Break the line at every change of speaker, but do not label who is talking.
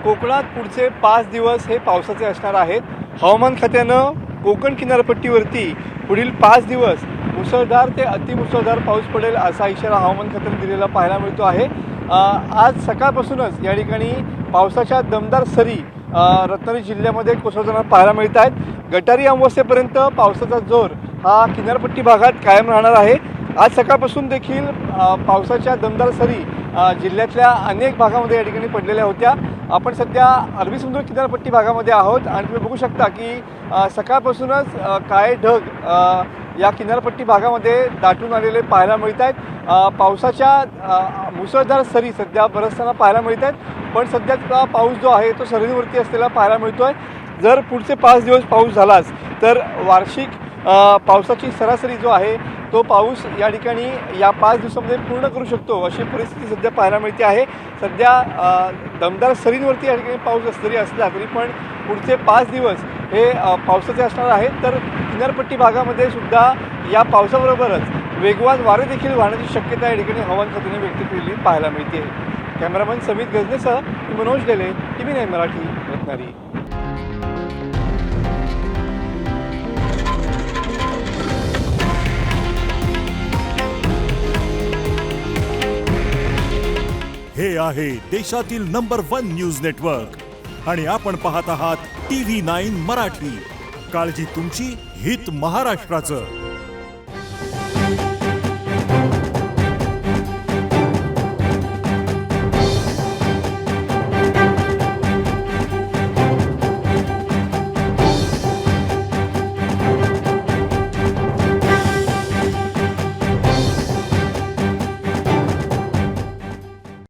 कोकणात पुढचे 5 दिवस हे पावसाचे असणार आहेत. हवामान खात्यानं कोकण किनारपट्टीवरती पुढील 5 दिवस मुसळधार ते अतिमुसळधार पाऊस पडेल असा इशारा हवामान खात्याने दिलेला पाहायला मिळतो आहे. आज सकाळपासूनच या ठिकाणी पावसाच्या दमदार सरी रत्नागिरी जिल्ह्यामध्ये कोसळताना पाहायला मिळत आहेत. गटारी अमावस्येपर्यंत पावसाचा जोर हा किनारपट्टी भागात कायम राहणार आहे. आज सकाळपासून देखील पावसाच्या दमदार सरी जिल्ह्यातल्या अनेक भागामध्ये या ठिकाणी पडलेल्या होत्या. आपण सध्या अरबी समुद्र किनारपट्टी भागामध्ये आहोत आणि तुम्ही बघू शकता की सकाळपासूनच काळे ढग या किनारपट्टी भागामध्ये दाटून आलेले पाहायला मिळत आहेत. पावसाच्या मुसळधार सरी सध्या बरसताना पाहायला मिळत आहेत. पण सध्याचा पाऊस जो आहे तो सरीवरती असलेला पाहायला मिळतो आहे. जर पुढचे 5 दिवस पाऊस झालाच तर वार्षिक पावसाची सरासरी जो आहे तो पाऊस या ठिकाणी या 5 दिवसामध्ये पूर्ण करू शकतो अशी परिस्थिती सध्या पाहायला मिळते आहे. सध्या दमदार सरींवरती या ठिकाणी पाऊस जरी असला तरी पण पुढचे 5 दिवस हे पावसाचे असणार आहेत. तर किनारपट्टी भागामध्ये सुद्धा या पावसाबरोबरच वेगवान वारे देखील वाहण्याची शक्यता या ठिकाणी हवामान खात्याने व्यक्त केलेली पाहायला मिळते. कॅमेरामन समीत गजनेसह मनोज डेले, TV9 मराठी, रत्नागिरी.
हे आहे देशातील नंबर 1 न्यूज नेटवर्क आणि आपण पाहत आहात TV9 मराठी. काळजी तुमची, हित महाराष्ट्राचं.